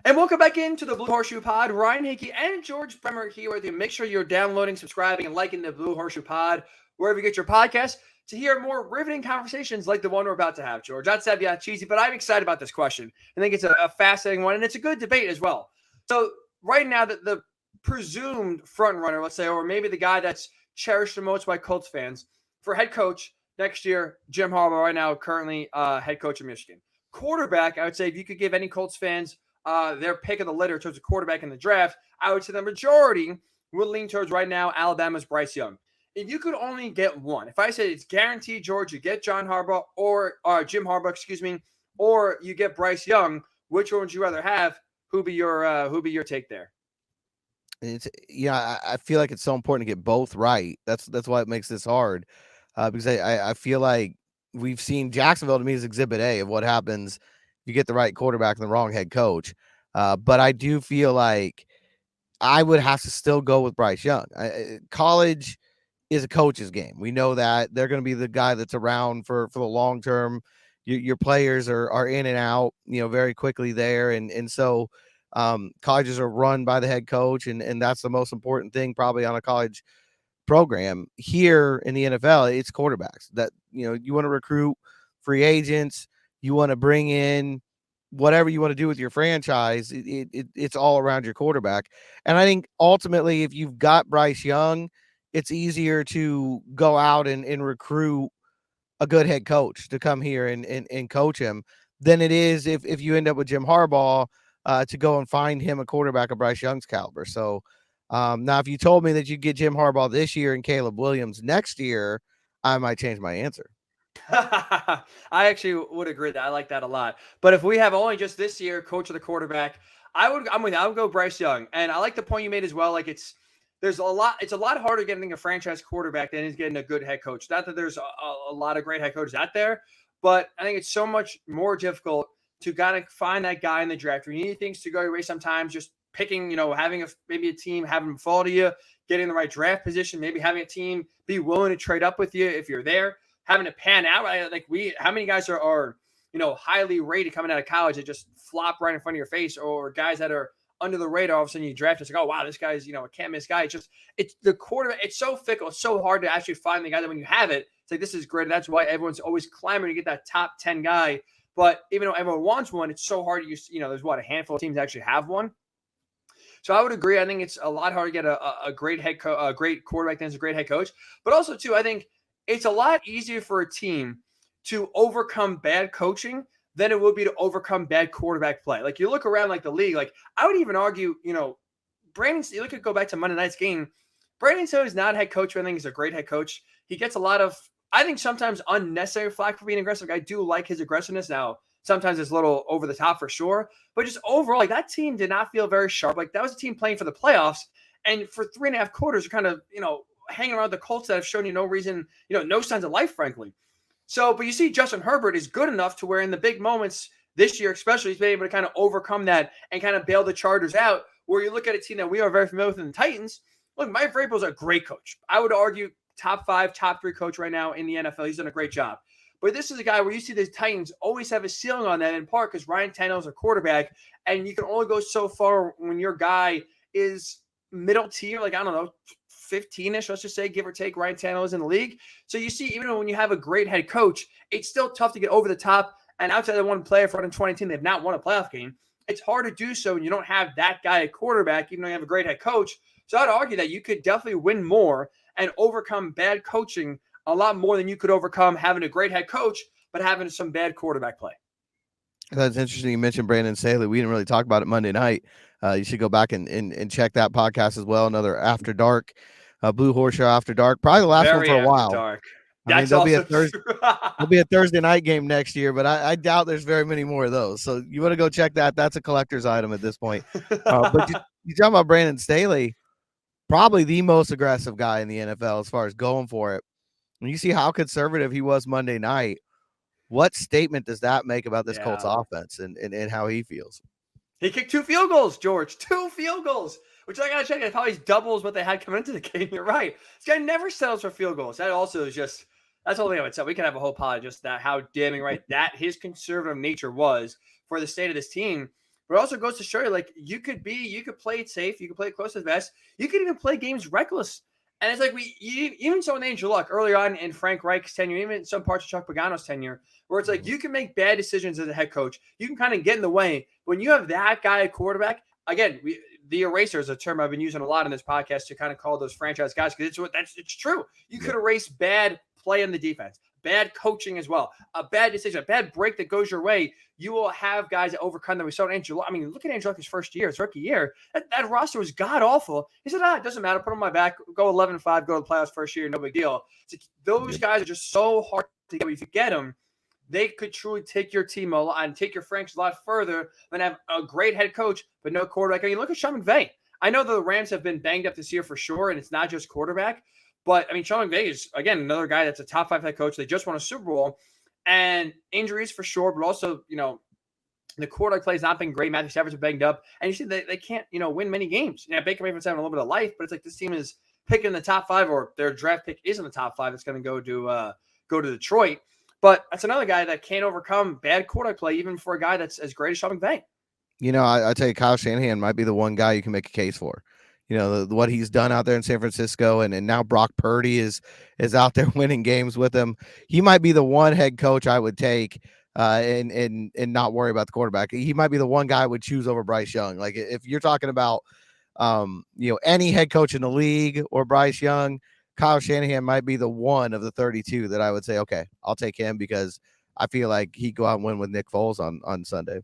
And welcome back into the Blue Horseshoe Pod. Ryan Hickey and George Bremer here with you. Make sure you're downloading, subscribing, and liking the Blue Horseshoe Pod wherever you get your podcasts to hear more riveting conversations like the one we're about to have, George. Not to be cheesy, but I'm excited about this question. I think it's a fascinating one, and it's a good debate as well. So right now, the presumed front runner, let's say, or maybe the guy that's cherished the most by Colts fans for head coach next year, Jim Harbaugh, right now currently head coach of Michigan. Quarterback, I would say if you could give any Colts fans their pick of the litter towards a quarterback in the draft, I would say the majority would lean towards right now Alabama's Bryce Young. If you could only get one, if I said it's guaranteed, George, you get John Harbaugh or Jim Harbaugh, or you get Bryce Young, which one would you rather have? Who'd be your take there? I feel like it's so important to get both right. That's why it makes this hard, because I feel like we've seen Jacksonville to me as Exhibit A of what happens if you get the right quarterback and the wrong head coach. But I do feel like I would have to still go with Bryce Young. College is a coach's game. We know that they're going to be the guy that's around for the long term. Your players are in and out, very quickly there, and so colleges are run by the head coach, and that's the most important thing probably on a college program. Here in the NFL, it's quarterbacks that you want to recruit free agents, you want to bring in whatever you want to do with your franchise. It's all around your quarterback. And I think ultimately, if you've got Bryce Young, it's easier to go out and recruit a good head coach to come here and coach him than it is if you end up with Jim Harbaugh to go and find him a quarterback of Bryce Young's caliber. So now, if you told me that you get Jim Harbaugh this year and Caleb Williams next year, I might change my answer. I actually would agree that I like that a lot. But if we have only just this year, coach of the quarterback, I would go Bryce Young. And I like the point you made as well. Like it's a lot harder getting a franchise quarterback than is getting a good head coach. Not that there's a lot of great head coaches out there, but I think it's so much more difficult to kind of find that guy in the draft. You need things to go your way sometimes, just picking, having maybe a team having them fall to you, getting the right draft position, maybe having a team be willing to trade up with you if you're there. Having to pan out, right? Like how many guys are highly rated coming out of college that just flop right in front of your face, or guys that are under the radar, all of a sudden you draft, it's like, oh wow, this guy's a can't miss guy. It's the quarterback. It's so fickle. It's so hard to actually find the guy that when you have it, it's like this is great. That's why everyone's always clamoring to get that top 10 guy. But even though everyone wants one, it's so hard to use. There's a handful of teams that actually have one. So I would agree. I think it's a lot harder to get a great a great quarterback than a great head coach. But also too, I think it's a lot easier for a team to overcome bad coaching than it would be to overcome bad quarterback play. Like you look around like the league, like I would even argue, Brandon, you look at go back to Monday night's game. Brandon Staley is not a head coach, but I think he's a great head coach. He gets a lot of, I think sometimes unnecessary flack for being aggressive. I do like his aggressiveness now. Sometimes it's a little over the top for sure, but just overall, like that team did not feel very sharp. Like that was a team playing for the playoffs, and for 3.5 quarters, you're kind of, hanging around the Colts that have shown you no reason, no signs of life, frankly. So, but you see Justin Herbert is good enough to where in the big moments this year, especially, he's been able to kind of overcome that and kind of bail the Chargers out, where you look at a team that we are very familiar with in the Titans. Look, Mike Vrabel's a great coach. I would argue top 5, top 3 coach right now in the NFL. He's done a great job. But this is a guy where you see the Titans always have a ceiling on that, in part because Ryan Tannehill's a quarterback, and you can only go so far when your guy is middle tier, like, I don't know, 15-ish, let's just say, give or take. Ryan Tannehill is in the league. So you see, even when you have a great head coach, it's still tough to get over the top. And outside of one player for 2010, they've not won a playoff game. It's hard to do so when you don't have that guy at quarterback, even though you have a great head coach. So I'd argue that you could definitely win more and overcome bad coaching a lot more than you could overcome having a great head coach, but having some bad quarterback play. That's interesting. You mentioned Brandon Staley. We didn't really talk about it Monday night. You should go back and check that podcast as well. Another After Dark, Blue Horseshoe After Dark. Probably the last one for a while. Dark. I mean, there'll be a Thursday night game next year, but I doubt there's very many more of those. So you want to go check that. That's a collector's item at this point. But you talk about Brandon Staley, probably the most aggressive guy in the NFL as far as going for it. When you see how conservative he was Monday night, what statement does that make about this Colts offense and how he feels? He kicked 2 field goals, George. 2 field goals, which I got to check. It probably doubles what they had coming into the game. You're right. This guy never settles for field goals. That also is just, that's the whole thing I would say. We can have a whole pod just that how damning right that his conservative nature was for the state of this team. But it also goes to show you, like, you could play it safe, you could play it close to the vest, you could even play games reckless. And it's like even so in Andrew Luck early on in Frank Reich's tenure, even some parts of Chuck Pagano's tenure, where it's like you can make bad decisions as a head coach, you can kind of get in the way. When you have that guy at quarterback, again, the eraser is a term I've been using a lot in this podcast to kind of call those franchise guys, because it's true. You could erase bad play in the defense, bad coaching as well, a bad decision, a bad break that goes your way. You will have guys that overcome that. We saw Andrew Luck. I mean, look at Andrew Luck's first year, his rookie year. That roster was god awful. He said, it doesn't matter. Put on my back. Go 11-5. Go to the playoffs first year. No big deal. Those guys are just so hard to get. If you get them, they could truly take your team a lot and take your franchise a lot further than have a great head coach but no quarterback. I mean, look at Sean McVay. I know the Rams have been banged up this year for sure, and it's not just quarterback. But, I mean, Sean McVay is, again, another guy that's a top 5 head coach. They just won a Super Bowl. And injuries for sure, but also, the quarterback play has not been great. Matthew Stafford's banged up. And you see they can't, win many games. Baker Mayfield's having a little bit of life, but it's like this team is picking the top 5, or their draft pick is in the top 5. It's going to go to Detroit. But that's another guy that can't overcome bad quarterback play, even for a guy that's as great as Sean McVay. I tell you, Kyle Shanahan might be the one guy you can make a case for. What he's done out there in San Francisco, and now Brock Purdy is out there winning games with him. He might be the one head coach I would take and not worry about the quarterback. He might be the one guy I would choose over Bryce Young. Like, if you're talking about any head coach in the league or Bryce Young, Kyle Shanahan might be the one of the 32 that I would say, okay, I'll take him, because I feel like he'd go out and win with Nick Foles on Sunday.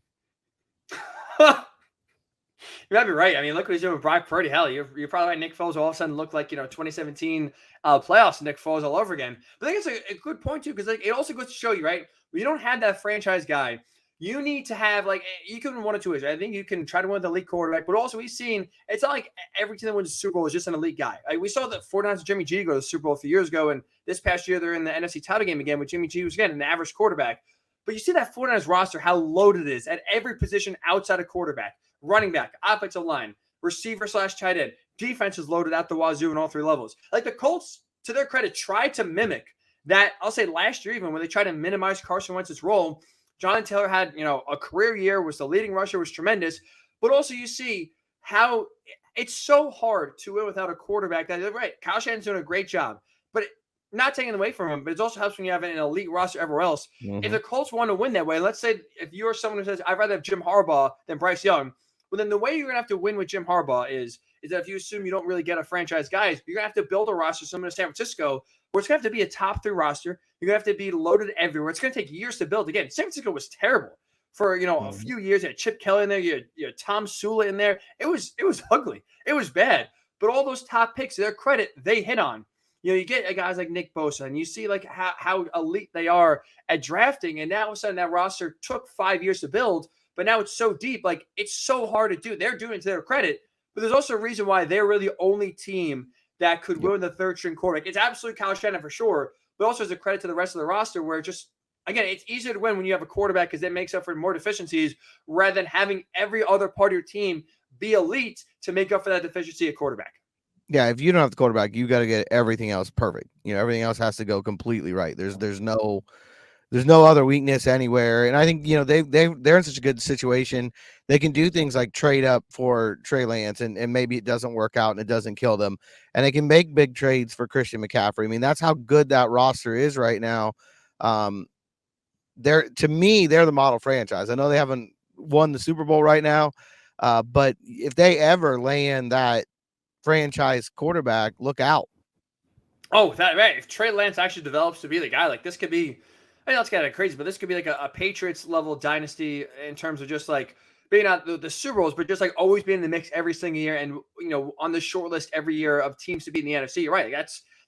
You might be right. I mean, look what he's doing with Brock Purdy. Hell, you're probably right. Nick Foles all of a sudden looked like 2017 playoffs Nick Foles all over again. But I think it's a good point too, because it also goes to show you, right? When you don't have that franchise guy, you need to have, you can win one of two ways. Right? I think you can try to win the elite quarterback, but also we've seen it's not like every team that wins the Super Bowl is just an elite guy. We saw the 49ers Jimmy G go to the Super Bowl a few years ago, and this past year they're in the NFC title game again with Jimmy G, who's again an average quarterback. But you see that 49ers roster, how loaded it is at every position outside of quarterback. Running back, offensive line, receiver / tight end, defense is loaded out the wazoo in all 3 levels. Like the Colts, to their credit, tried to mimic that. I'll say last year, even when they tried to minimize Carson Wentz's role, Jonathan Taylor had, a career year, was the leading rusher, was tremendous. But also you see how it's so hard to win without a quarterback. That, right, Kyle Shanahan's doing a great job, but not taking away from him, but it also helps when you have an elite roster everywhere else. Mm-hmm. If the Colts want to win that way, let's say if you're someone who says, I'd rather have Jim Harbaugh than Bryce Young, well, then the way you're going to have to win with Jim Harbaugh is that if you assume you don't really get a franchise guys, you're going to have to build a roster similar to San Francisco, where it's going to have to be a top 3 roster. You're going to have to be loaded everywhere. It's going to take years to build. Again, San Francisco was terrible for, a few years. You had Chip Kelly in there. You had Tom Sula in there. It was ugly. It was bad. But all those top picks, to their credit, they hit on. You get guys like Nick Bosa, and you see how elite they are at drafting. And now all of a sudden that roster took 5 years to build, but now it's so deep. Like, it's so hard to do. They're doing it to their credit, but there's also a reason why they're really the only team that could win the 3rd string quarterback. It's absolutely Kyle Shanahan for sure, but also as a credit to the rest of the roster, where again, it's easier to win when you have a quarterback, because it makes up for more deficiencies rather than having every other part of your team be elite to make up for that deficiency at quarterback. Yeah, if you don't have the quarterback, you got to get everything else perfect. Everything else has to go completely right. There's no other weakness anywhere. And I think, they're in such a good situation. They can do things like trade up for Trey Lance, and maybe it doesn't work out and it doesn't kill them. And they can make big trades for Christian McCaffrey. I mean, that's how good that roster is right now. To me, they're the model franchise. I know they haven't won the Super Bowl right now, but if they ever land that franchise quarterback, look out. Oh, that right. If Trey Lance actually develops to be the guy, this could be, I know it's kind of crazy, but this could be like a Patriots level dynasty in terms of just being out the Super Bowls, but just always being in the mix every single year, and on the short list every year of teams to beat in the NFC. You're right.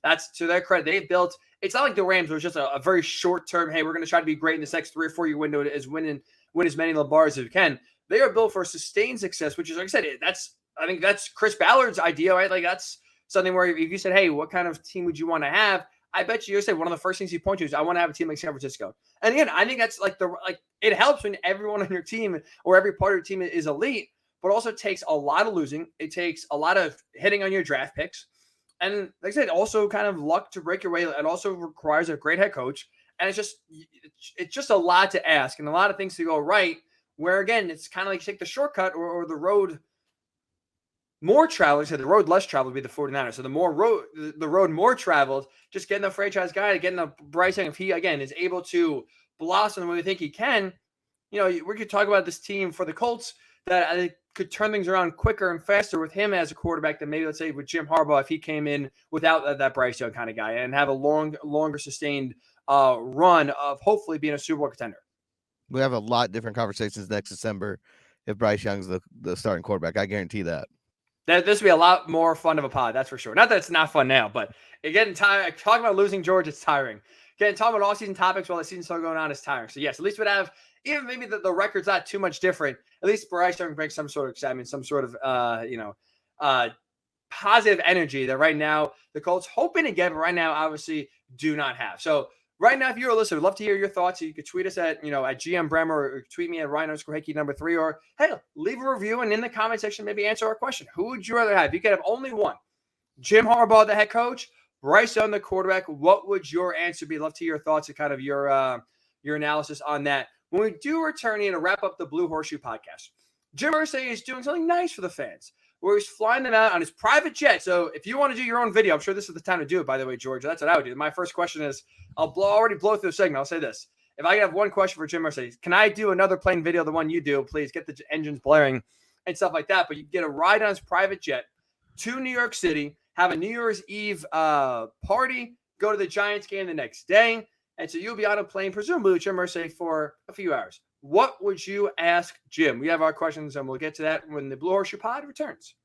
That's to their credit. They've built. It's not like the Rams was just a very short term. Hey, we're going to try to be great in this next 3 or 4 year window as win as many Lombards as we can. They are built for sustained success, which is, like I said, I think that's Chris Ballard's idea, right? That's something where if you said, hey, what kind of team would you want to have? I bet you say one of the first things you point to is, I want to have a team like San Francisco. And again, I think that's it helps when everyone on your team or every part of your team is elite, but also it takes a lot of losing. It takes a lot of hitting on your draft picks. And like I said, also kind of luck to break your way. It also requires a great head coach. And it's just a lot to ask and a lot of things to go right where again, it's kind of like take the shortcut or the road more traveled. So the road less traveled would be the 49ers. So the road more traveled, just getting the franchise guy, getting the Bryce Young, if he again is able to blossom the way we think he can, we could talk about this team for the Colts that I think could turn things around quicker and faster with him as a quarterback than maybe, let's say, with Jim Harbaugh if he came in without that Bryce Young kind of guy and have a longer sustained run of hopefully being a Super Bowl contender. We have a lot different conversations next December if Bryce Young's the starting quarterback. I guarantee that. This will be a lot more fun of a pod, that's for sure. Not that it's not fun now, but getting tired. Talking about losing George, it's tiring. Talking about all-season topics while the season's still going on is tiring. So, yes, at least we'd have, even maybe the record's not too much different, at least Bryce Young brings some sort of excitement, some sort of, positive energy that right now the Colts hoping to get, but right now obviously do not have. So, right now, if you're a listener, we'd love to hear your thoughts. You could tweet us at GM Bremer or tweet me at Ryan_Hickey #3, or hey, leave a review and in the comment section maybe answer our question. Who would you rather have? If you could have only one, Jim Harbaugh, the head coach, Bryce Young, the quarterback, what would your answer be? Love to hear your thoughts and kind of your analysis on that. When we do return in to wrap up the Blue Horseshoe podcast, Jim Irsay is doing something nice for the fans, where he's flying them out on his private jet. So if you want to do your own video, I'm sure this is the time to do it, by the way, George. That's what I would do. My first question is, I'll already blow through the segment. I'll say this. If I could have one question for Jim Irsay, can I do another plane video, the one you do? Please get the engines blaring and stuff like that. But you get a ride on his private jet to New York City, have a New Year's Eve party, go to the Giants game the next day. And so you'll be on a plane, presumably with Jim Irsay, for a few hours. What would you ask Jim? We have our questions, and we'll get to that when the Blue Horseshoe pod returns.